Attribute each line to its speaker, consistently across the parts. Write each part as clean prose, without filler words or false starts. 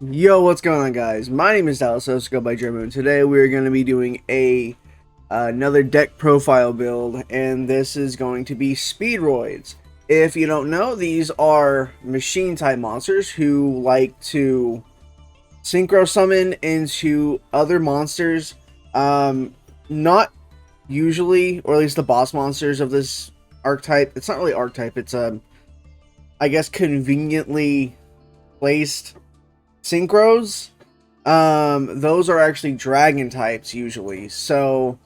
Speaker 1: Yo, what's going on, guys? My name is Dallas, go by Jeremy, and today we're going to be doing another deck profile build, and this is going to be Speedroids. If you don't know, these are machine type monsters who like to synchro summon into other monsters. Not usually, or at least the boss monsters of this archetype. It's not really archetype. It's I guess conveniently placed synchros. Those are actually dragon types usually, so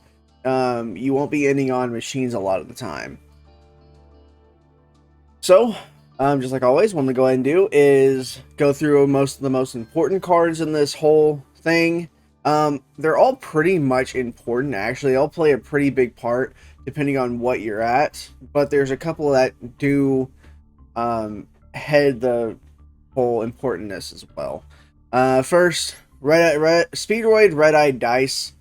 Speaker 1: you won't be ending on machines a lot of the time. So just like always, what I'm gonna go ahead and do is go through most of the most important cards in this whole thing. They're all pretty much important, actually. They'll play a pretty big part depending on what you're at, but there's a couple that do head the whole importantness as well. First, Speedroid Red-Eyed Dice.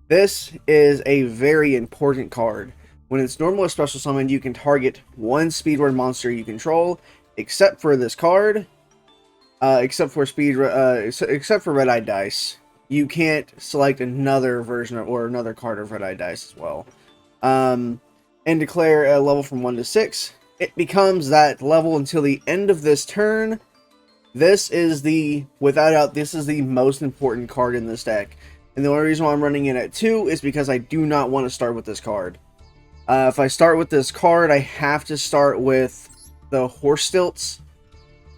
Speaker 1: This is a very important card. When it's normal or special summon, you can target one Speedroid monster you control, except for this card. Except for Red-Eyed Dice. You can't select another version or another card of Red-Eyed Dice as well. And declare a level from 1 to 6. It becomes that level until the end of this turn. This is without doubt, this is the most important card in this deck. And the only reason why I'm running it at 2 is because I do not want to start with this card. If I start with this card, I have to start with the Horse Stilts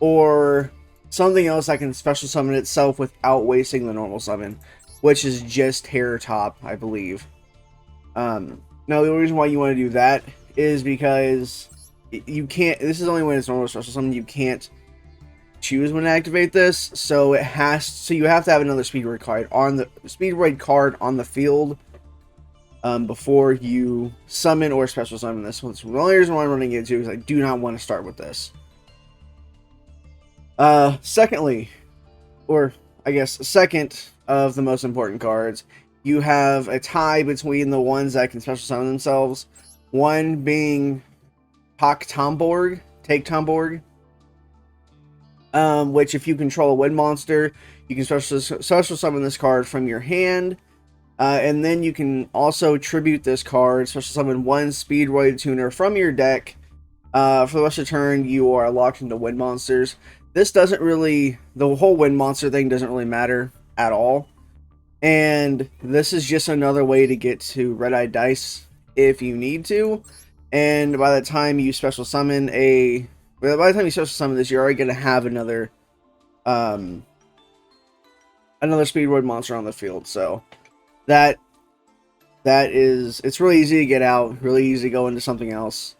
Speaker 1: or something else that can special summon itself without wasting the normal summon, which is just Terror Top, I believe. Now, the only reason why you want to do that is because you can't, this is only when it's normal special summon, you can't choose when to activate this, so you have to have another Speedroid card on the field before you summon or special summon this one. So the only reason why I'm running it too is I do not want to start with this. Secondly, or I guess second of the most important cards, you have a tie between the ones that can special summon themselves. One being Take Tomborg, which if you control a wind monster, you can special summon this card from your hand. And then you can also tribute this card, special summon one Speedroid tuner from your deck. For the rest of the turn, you are locked into wind monsters. This doesn't really, the whole wind monster thing doesn't really matter at all. And this is just another way to get to Red-Eyed Dice if you need to. And by the time you special summon this, you're already going to have another Speedroid monster on the field. So it's really easy to get out, really easy to go into something else.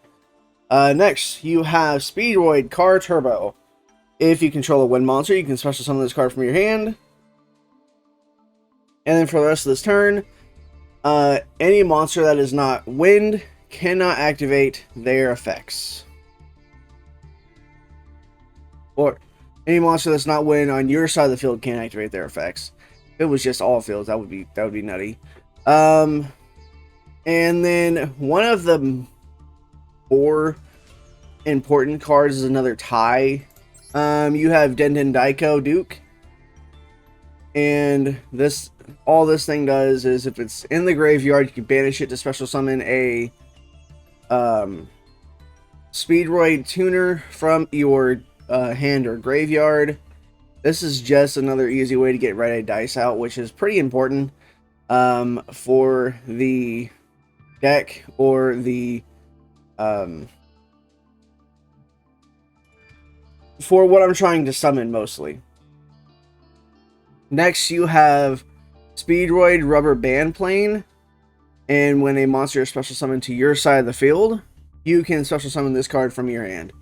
Speaker 1: Next, you have Speedroid Car Turbo. If you control a wind monster, you can special summon this card from your hand. And then for the rest of this turn, any monster that is not wind cannot activate their effects. Or any monster that's not wind on your side of the field can't activate their effects. If it was just all fields, that would be nutty. And then one of the more important cards is another tie. You have Den Daiko Duke. And all this thing does is if it's in the graveyard, you can banish it to special summon a Speedroid tuner from your hand or graveyard. This is just another easy way to get Red-Eyed Dice out, which is pretty important for the deck or the for what I'm trying to summon mostly. Next, you have Speedroid Rubber Band Plane, and when a monster is special summoned to your side of the field, you can special summon this card from your hand.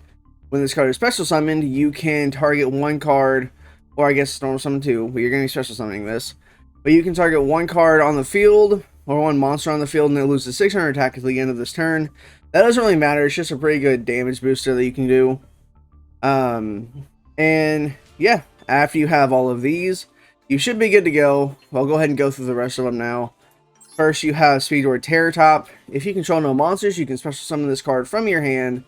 Speaker 1: When this card is special summoned, you can target one card, or I guess normal summon two, but you're going to be special summoning this. But you can target one card on the field, or one monster on the field, and it loses 600 attack at the end of this turn. That doesn't really matter, it's just a pretty good damage booster that you can do. And yeah, after you have all of these, you should be good to go. I'll go ahead and go through the rest of them now. First, you have Speedroid Terror Top. If you control no monsters, you can special summon this card from your hand.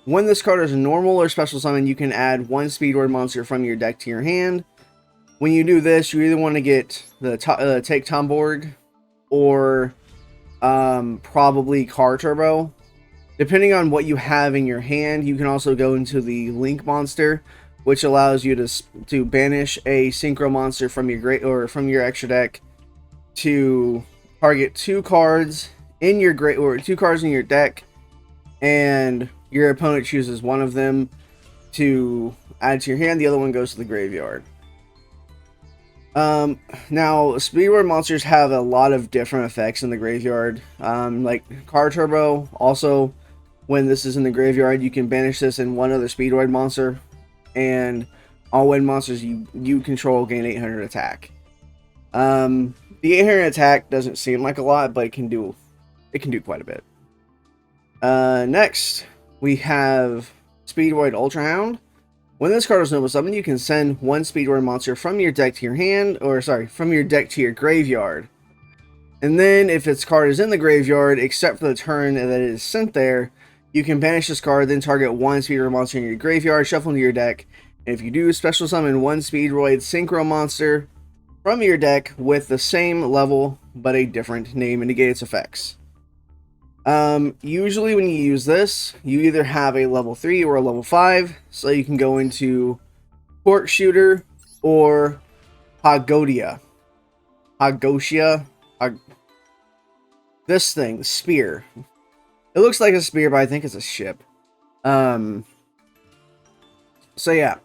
Speaker 1: When this card is a normal or special summon, you can add one Speedroid monster from your deck to your hand. When you do this, you either want to get the take Tomborg or probably Car Turbo. Depending on what you have in your hand, you can also go into the Link monster, which allows you to banish a synchro monster from your from your extra deck to target 2 cards in your 2 cards in your deck, and your opponent chooses one of them to add to your hand. The other one goes to the graveyard. Now, Speedroid monsters have a lot of different effects in the graveyard. Like Car Turbo, also, when this is in the graveyard, you can banish this in one other Speedroid monster, and all wind monsters you control gain 800 attack. The 800 attack doesn't seem like a lot, but it can do quite a bit. Next, we have Speedroid Ultra Hound. When this card is noble summon, you can send 1 Speedroid monster from your deck to your hand, or sorry, from your deck to your graveyard. And then, if its card is in the graveyard, except for the turn that it is sent there, you can banish this card, then target 1 Speedroid monster in your graveyard, shuffle into your deck. And if you do, special summon 1 Speedroid Synchro monster from your deck with the same level but a different name and negate its effects. Usually when you use this, you either have a level 3 or a level 5, so you can go into Cork Shooter or Hagotia. This thing, Spear. It looks like a spear, but I think it's a ship. So yeah.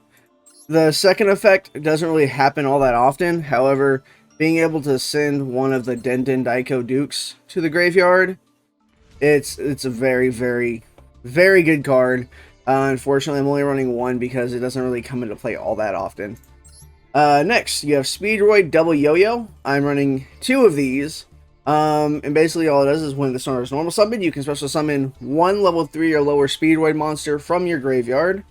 Speaker 1: The second effect doesn't really happen all that often. However, being able to send one of the Denden Daiko Dukes to the graveyard, it's a very, very, very good card. Unfortunately, I'm only running 1 because it doesn't really come into play all that often. Next, you have Speedroid Double YuGiOh. I'm running 2 of these. And basically all it does is when the star is normal summon, you can special summon 1 level 3 or lower Speedroid monster from your graveyard.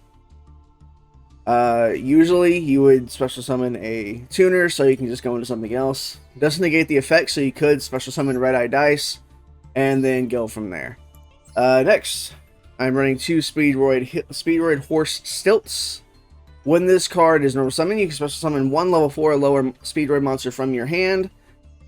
Speaker 1: Usually you would special summon a tuner, so you can just go into something else. It doesn't negate the effect, so you could special summon Red Eye Dice and then go from there. Next, I'm running 2 Speedroid Horse Stilts. When this card is normal summon, you can special summon 1 level 4 or lower Speedroid monster from your hand.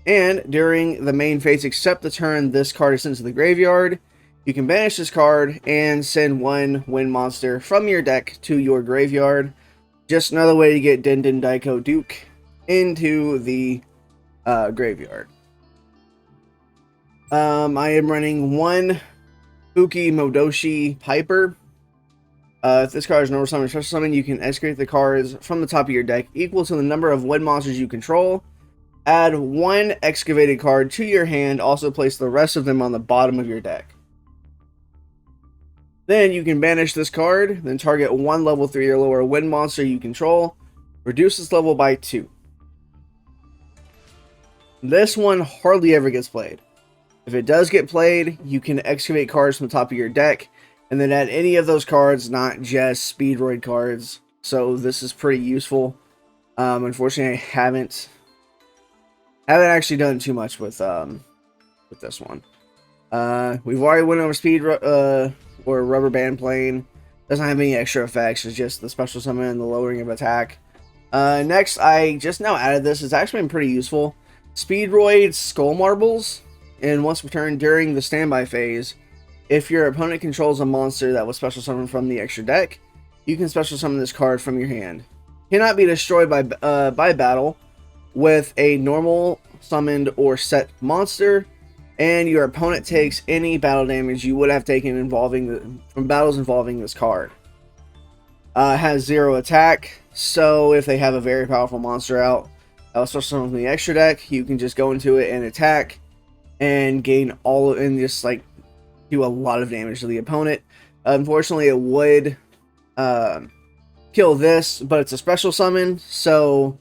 Speaker 1: And during the main phase, except the turn this card is sent to the graveyard, you can banish this card and send 1 wind monster from your deck to your graveyard. Just another way to get Denden Daiko Duke into the graveyard. I am running 1 Fuki Modoshi Piper. If this card is normal summon or special summon, you can excavate the cards from the top of your deck equal to the number of wind monsters you control. Add 1 excavated card to your hand. Also place the rest of them on the bottom of your deck. Then you can banish this card, then target 1 level 3 or lower wind monster you control. Reduce this level by 2. This one hardly ever gets played. If it does get played, you can excavate cards from the top of your deck, and then add any of those cards, not just Speedroid cards. So this is pretty useful. Unfortunately, I haven't actually done too much with this one. We've already went over Speedroid or Rubber Band Plane. Doesn't have any extra effects. It's just the special summon and the lowering of attack. Next, I just now added this. It's actually been pretty useful. Speedroid Skull Marbles. And once returned during the standby phase, if your opponent controls a monster that was special summoned from the extra deck, you can special summon this card from your hand. Cannot be destroyed by battle with a normal summoned or set monster, and your opponent takes any battle damage you would have taken from battles involving this card. Has 0 attack, so if they have a very powerful monster out that was special summoned from the extra deck, you can just go into it and attack and gain just like do a lot of damage to the opponent. Unfortunately, it would kill this, but it's a special summon, so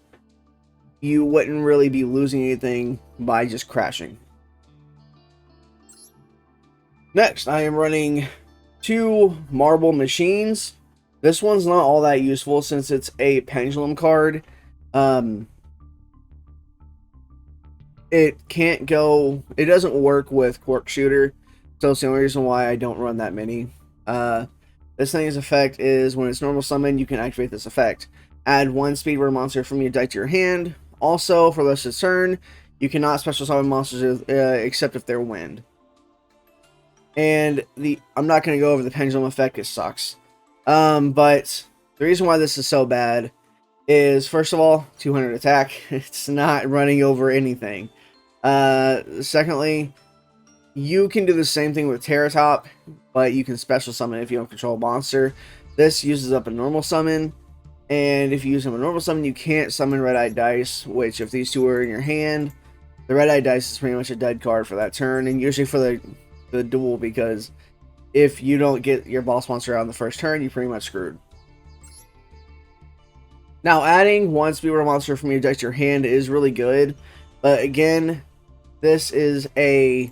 Speaker 1: you wouldn't really be losing anything by just crashing. Next, I am running 2 Marble Machines. This one's not all that useful since it's a pendulum card. It doesn't work with Cork Shooter, so it's the only reason why I don't run that many. This thing's effect is when it's normal summon, you can activate this effect. Add 1 Speedroid monster from your deck to your hand. Also, for the rest of the turn, you cannot special summon monsters except if they're wind. And I'm not going to go over the pendulum effect, it sucks. But the reason why this is so bad is, first of all, 200 attack. It's not running over anything. Secondly, you can do the same thing with Terratop, but you can special summon if you don't control a monster. This uses up a normal summon, and if you use them a normal summon, you can't summon Red-Eyed Dice, which if these two are in your hand, the Red-Eyed Dice is pretty much a dead card for that turn, and usually for the duel, because if you don't get your boss monster out on the first turn, you're pretty much screwed. Now, adding 1 Speedroid monster from your deck to your hand is really good, but again, this is a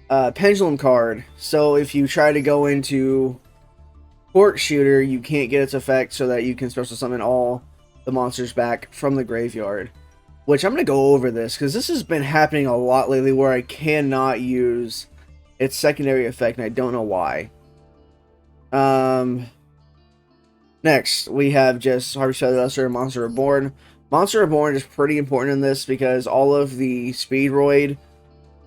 Speaker 1: pendulum card, so if you try to go into Court Shooter, you can't get its effect so that you can special summon all the monsters back from the graveyard. Which I'm going to go over this, because this has been happening a lot lately where I cannot use its secondary effect, and I don't know why. Next, we have just Harvest of the Lesser and Monster Reborn. Monster Reborn is pretty important in this because all of the Speedroid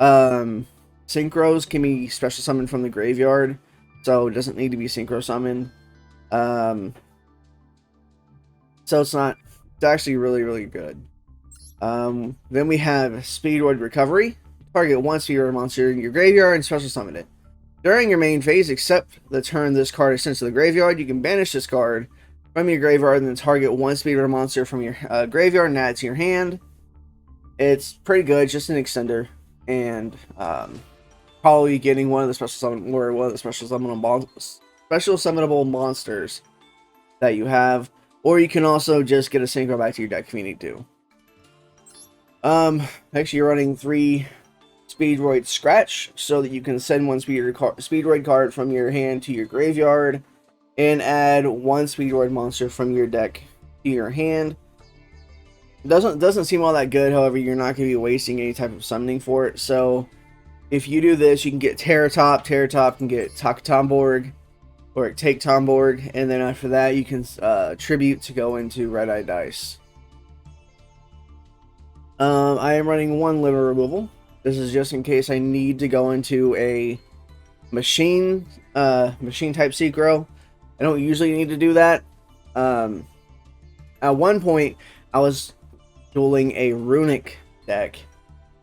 Speaker 1: synchros can be special summoned from the graveyard, so it doesn't need to be synchro summoned. So it's actually really, really good. Then we have Speedroid Recovery. Target 1 Speedroid monster in your graveyard and special summon it. During your main phase, except the turn this card is sent to the graveyard, you can banish this card from your graveyard and then target 1 Speedroid monster from your graveyard and add it to your hand. It's pretty good, just an extender, and probably getting one of the special summonable monsters that you have, or you can also just get a synchro back to your deck if you need to. Actually, you're running 3 Speedroid Scratch so that you can send 1 Speedroid card from your hand to your graveyard and add 1 Speedroid monster from your deck to your hand. Doesn't seem all that good, however, you're not going to be wasting any type of summoning for it, so if you do this, you can get Terratop. Terratop can get Tomborg, or take Tomborg, and then after that, you can Tribute to go into Red-Eyed Dice. I am running 1 limit removal. This is just in case I need to go into a machine type synchro. I don't usually need to do that. At one point, I was dueling a runic deck,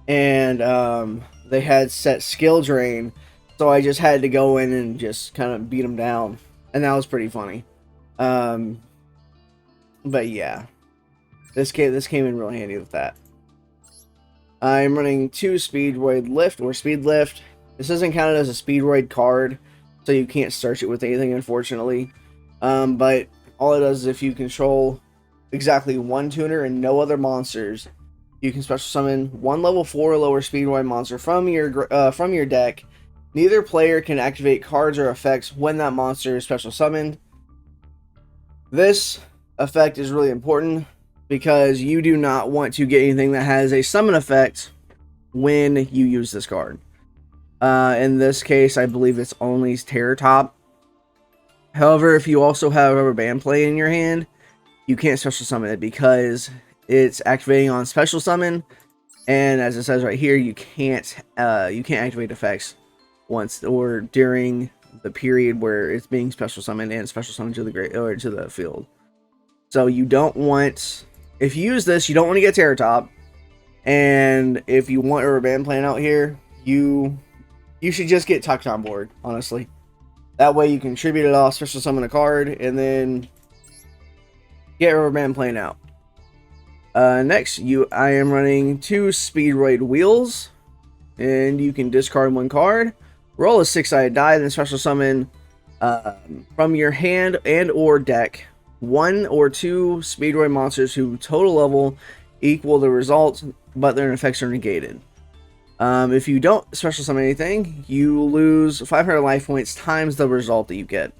Speaker 1: and they had set skill drain, so I just had to go in and just kind of beat them down, and that was pretty funny. But yeah, this came in real handy with that. I'm running 2 Speedroid Lift or Speed Lift. This isn't counted as a Speedroid card, so you can't search it with anything, unfortunately. But all it does is if you control exactly 1 tuner and no other monsters, you can special summon 1 level 4 or lower Speedroid monster from your deck. Neither player can activate cards or effects when that monster is special summoned. This effect is really important because you do not want to get anything that has a summon effect when you use this card. In this case, I believe it's only Terratop. However, if you also have Rubber Band Play in your hand, you can't special summon it because it's activating on special summon, and as it says right here, you can't activate effects once or during the period where it's being special summoned and special summoned to the field. So you don't want, if you use this, you don't want to get Terratop, and if you want a band plan out here, you should just get Tomborg, honestly. That way you can tribute it off, special summon a card, and then get Rubber Band playing out. Next, I am running 2 Speedroid Wheels, and you can discard 1 card, roll a 6-sided die, then special summon from your hand and or deck 1 or 2 Speedroid monsters whose total level equal the result, but their effects are negated. If you don't special summon anything, you lose 500 life points times the result that you get.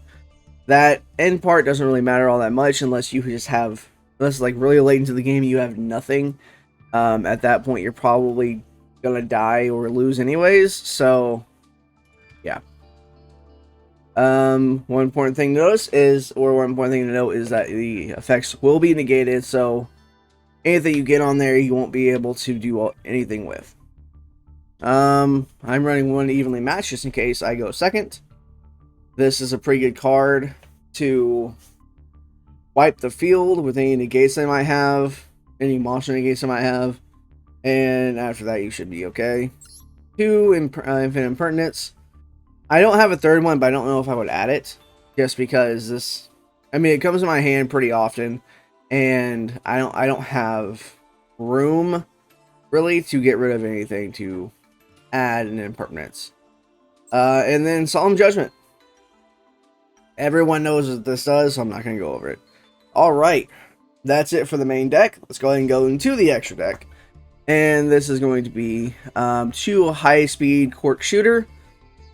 Speaker 1: That end part doesn't really matter all that much unless you just have, unless like really late into the game you have nothing. At that point you're probably gonna die or lose anyways, so yeah. One important thing to notice is, or one important thing to note is that the effects will be negated, so anything you get on there, you won't be able to do anything with. I'm running one evenly matched just in case I go second. This is a pretty good card to wipe the field with any negates I might have, any monster negates I might have, and after that you should be okay. 2 infinite impertinence. I don't have a third one, but I don't know if I would add it, just because this, I mean, it comes in my hand pretty often, and I don't have room really to get rid of anything to add an impermanence. And then Solemn Judgment. Everyone knows what this does, so I'm not going to go over it. Alright, that's it for the main deck. Let's go ahead and go into the extra deck. And this is going to be 2 high-speed Cork Shooter.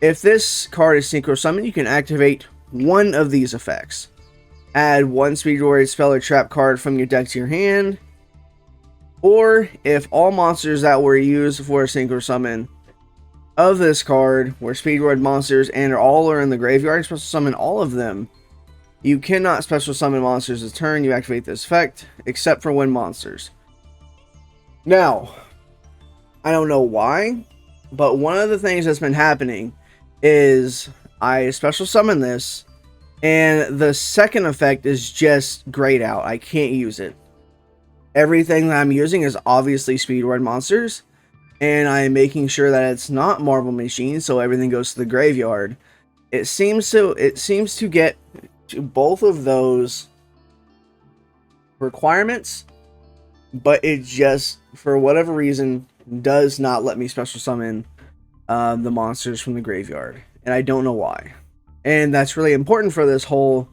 Speaker 1: If this card is synchro summon, you can activate one of these effects. Add 1 Speedroid spell or trap card from your deck to your hand. Or if all monsters that were used for a synchro summon of this card were Speedroid monsters and all are in the graveyard, special summon all of them. You cannot special summon monsters this turn. You activate this effect, except for when monsters. Now, I don't know why, but one of the things that's been happening is I special summon this, and the second effect is just grayed out. I can't use it. Everything that I'm using is obviously Speedroid monsters, and I am making sure that it's not Marble Machines, so everything goes to the graveyard. It seems to get to both of those requirements, but it just, for whatever reason, does not let me special summon the monsters from the graveyard, and I don't know why. And that's really important for this whole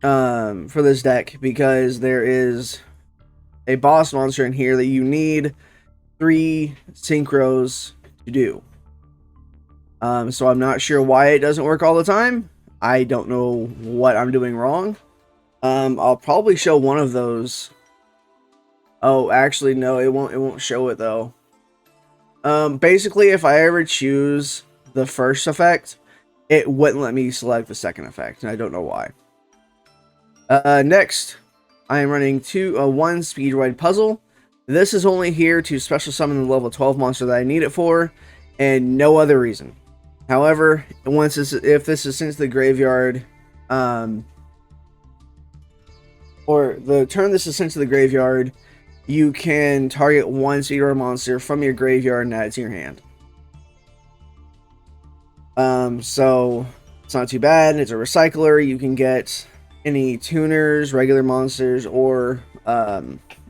Speaker 1: for this deck, because there is a boss monster in here that you need 3 synchros to do. So I'm not sure why it doesn't work all the time. I don't know what I'm doing wrong. I'll probably show one of those. Oh, actually, no, it won't show it though. Basically, if I ever choose the first effect, it wouldn't let me select the second effect, and I don't know why. Next, I am running 1 Speedroid puzzle. This is only here to special summon the level 12 monster that I need it for, and no other reason. However, if this is sent to the graveyard, or the turn this is sent to the graveyard, you can target 1 Speedroid monster from your graveyard and add it to your hand. So it's not too bad. It's a recycler. You can get any tuners, regular monsters, or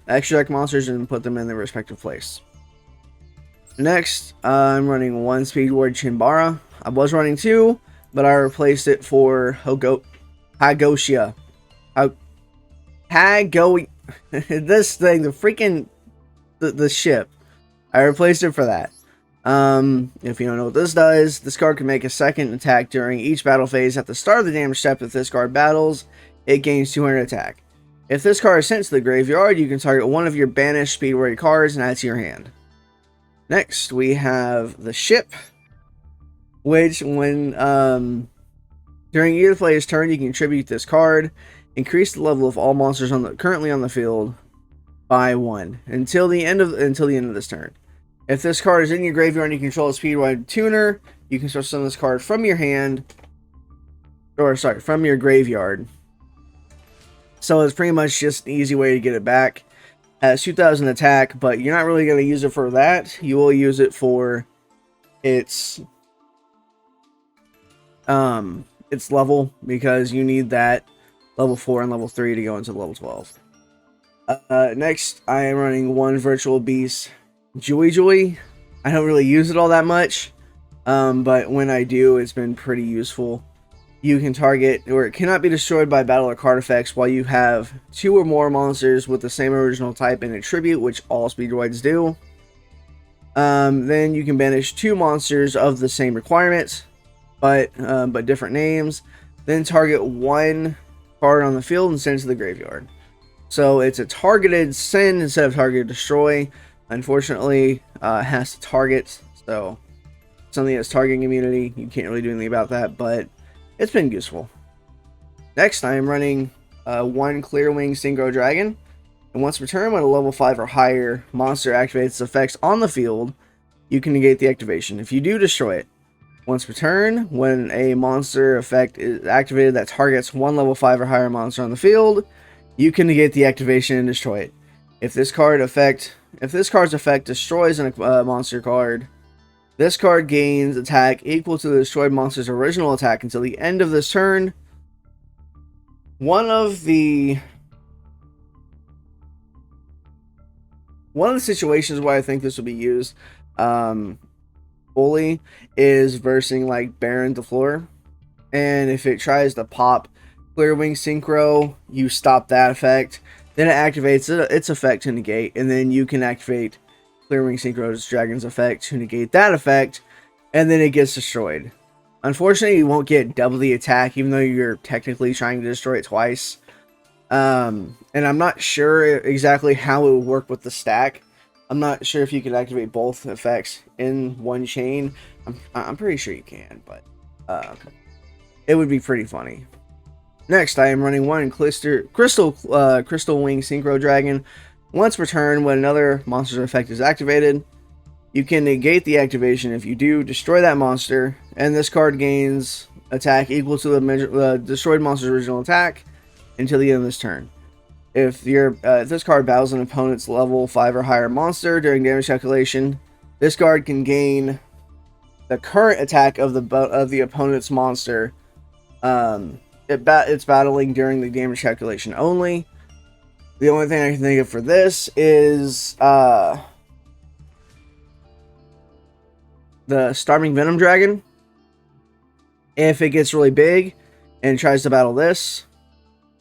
Speaker 1: extra deck monsters and put them in their respective place. Next, I'm running 1 Speedroid Chimbara. I was running 2, but I replaced it for Hagoshia. This thing, the ship. I replaced it for that. If you don't know what this does, this card can make a second attack during each battle phase. At the start of the damage step, if this card battles, it gains 200 attack. If this card is sent to the graveyard, you can target one of your banished Speedroid cards and add it to your hand. Next, we have the ship, which when during either player's turn, you can tribute this card, increase the level of all monsters currently on the field by 1 until the end of this turn. If this card is in your graveyard and you control a Speedroid tuner, you can start summon this card from your hand, or sorry, from your graveyard. So it's pretty much just an easy way to get it back. Has 2,000 attack, but you're not really going to use it for that. You will use it for its level, because you need that level 4 and level 3 to go into level 12. Next, I am running 1 Virtual Beast YuGiOh. I don't really use it all that much, but when I do, it's been pretty useful. You can target, or it cannot be destroyed by battle or card effects while you have 2 or more monsters with the same original type and attribute, which all Speedroids do. Then you can banish 2 monsters of the same requirements, but different names. Then target 1 card on the field and send it to the graveyard. So it's a targeted send instead of targeted destroy. Unfortunately, it has to target, so something that's targeting immunity, you can't really do anything about that, but it's been useful. Next, I am running one Clear Wing Synchro Dragon, and once per turn, when a level 5 or higher monster activates its effects on the field, you can negate the activation. If you do, destroy it. Once per turn, when a monster effect is activated that targets one level 5 or higher monster on the field, you can negate the activation and destroy it. If this card's effect destroys a monster card, this card gains attack equal to the destroyed monster's original attack until the end of this turn. One of the situations where I think this will be used fully is versing like Baron DeFleur, and if it tries to pop Clear Wing Synchro, you stop that effect, then it activates its effect to negate, and then you can activate Clear Wing Synchro's Dragon's effect to negate that effect, and then it gets destroyed. Unfortunately, you won't get double the attack, even though you're technically trying to destroy it twice. And I'm not sure exactly how it would work with the stack. I'm not sure if you could activate both effects in one chain. I'm pretty sure you can, but it would be pretty funny. Next, I am running one Crystal Wing Synchro Dragon. Once per turn, when another monster's effect is activated, you can negate the activation. If you do, destroy that monster, and this card gains attack equal to the destroyed monster's original attack until the end of this turn. If this card battles an opponent's level 5 or higher monster during damage calculation, this card can gain the current attack of the opponent's monster. It's battling during the damage calculation only. The only thing I can think of for this is the Starving Venom Dragon. If it gets really big and tries to battle this,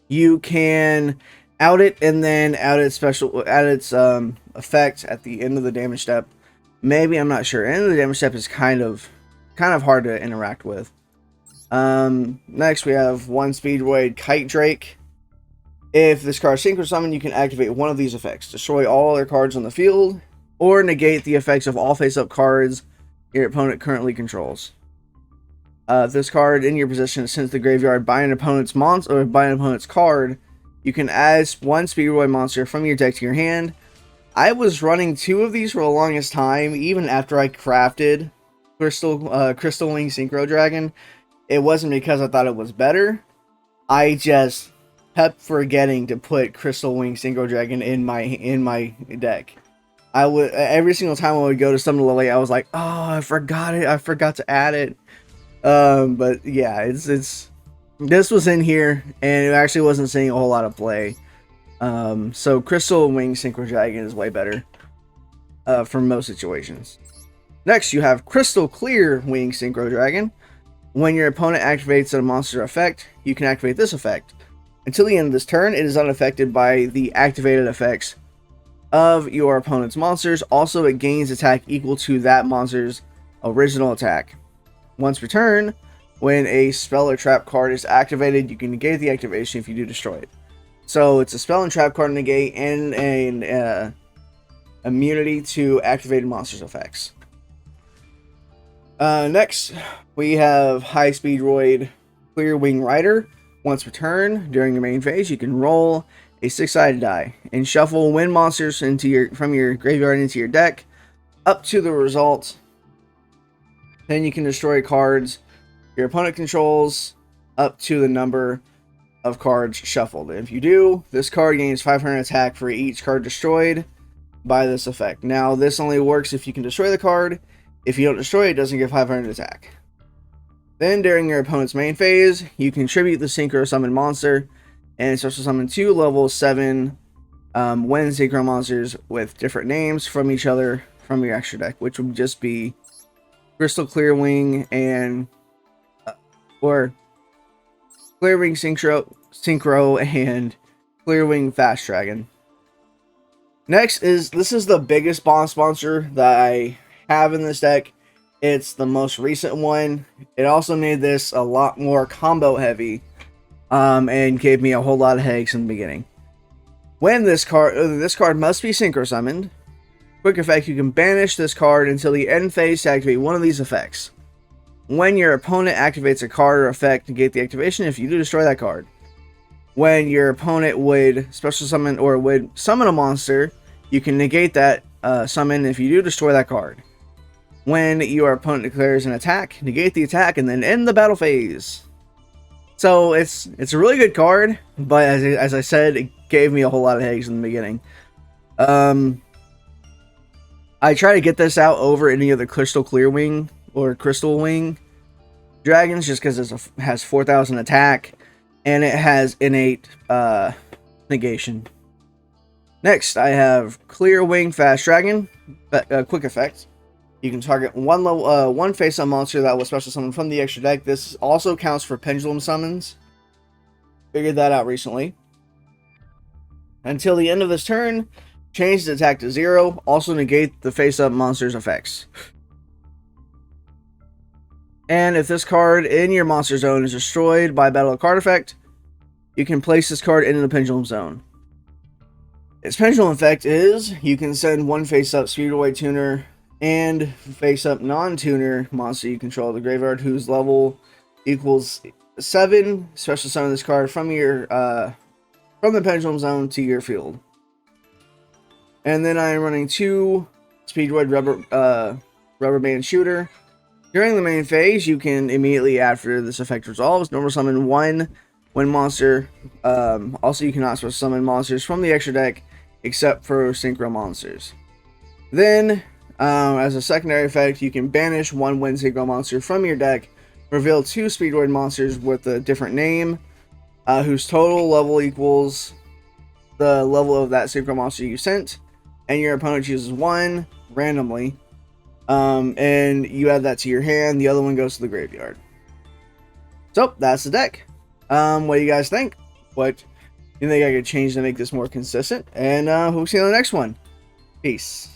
Speaker 1: you can out it and then out its effect at the end of the damage step. Maybe, I'm not sure. End of the damage step is kind of hard to interact with. Next we have one Speedroid Kite Drake. If this card is synchro summoned, you can activate one of these effects: destroy all other cards on the field, or negate the effects of all face-up cards your opponent currently controls. This card in your possession is sent to the graveyard by an opponent's monster or by an opponent's card. You can add one Speedroid monster from your deck to your hand. I was running 2 of these for the longest time, even after I crafted Crystal Wing Synchro Dragon. It wasn't because I thought it was better. I just kept forgetting to put Crystal Wing Synchro Dragon in my deck. I would every single time I would go to summon a Lily, I was like, oh, I forgot it. I forgot to add it. But yeah, this was in here, and it actually wasn't seeing a whole lot of play. So Crystal Wing Synchro Dragon is way better for most situations. Next, you have Crystal Clear Wing Synchro Dragon. When your opponent activates a monster effect, you can activate this effect. Until the end of this turn, it is unaffected by the activated effects of your opponent's monsters. Also, it gains attack equal to that monster's original attack. Once per turn, when a spell or trap card is activated, you can negate the activation if you do destroy it. So it's a spell and trap card negate and an immunity to activated monsters' effects. Next, we have High Speedroid Clear Wing Rider. Once per turn, during your main phase, you can roll a 6-sided die and shuffle win monsters from your graveyard into your deck up to the result. Then you can destroy cards your opponent controls up to the number of cards shuffled. If you do, this card gains 500 attack for each card destroyed by this effect. Now, this only works if you can destroy the card. If you don't destroy it, it doesn't give 500 attack. Then, during your opponent's main phase, you contribute the synchro summon monster, and it starts to summon 2 level 7 when synchro monsters with different names from each other from your extra deck, which would just be Crystal Clear Wing and or Clear Wing Synchro and Clear Wing Fast Dragon. Next this is the biggest boss monster that I have in this deck. It's the most recent one. It also made this a lot more combo heavy, and gave me a whole lot of headaches in the beginning. When this card must be synchro summoned. Quick effect: you can banish this card until the end phase to activate one of these effects. When your opponent activates a card or effect, negate the activation. If you do, destroy that card. When your opponent would special summon or would summon a monster, you can negate that summon. If you do, destroy that card. When your opponent declares an attack, negate the attack and then end the battle phase. So it's a really good card, but as I said, it gave me a whole lot of headaches in the beginning. I try to get this out over any of the Crystal Clear Wing or Crystal Wing dragons just because it has 4,000 attack and it has innate negation. Next, I have Clear Wing Fast Dragon, quick effect. You can target one face-up monster that will special summon from the extra deck. This also counts for pendulum summons. Figured that out recently. Until the end of this turn, change the attack to 0. Also negate the face-up monster's effects. And if this card in your monster zone is destroyed by battle card effect, you can place this card into the pendulum zone. Its pendulum effect is you can send one face-up Speedroid tuner and face-up non-tuner monster you control the graveyard whose level equals 7. Special summon this card from your from the pendulum zone to your field. And then I am running 2 Speedroid rubber band shooter. During the main phase, you can immediately after this effect resolves normal summon 1 when monster. Also, you cannot special summon monsters from the extra deck except for synchro monsters. Then, as a secondary effect, you can banish 1 win synchro monster from your deck. Reveal 2 Speedroid monsters with a different name, whose total level equals the level of that synchro monster you sent, and your opponent chooses 1 randomly, and you add that to your hand. The other one goes to the graveyard. So that's the deck. What do you guys think? What do you think I could change to make this more consistent? And we'll see you on the next one. Peace.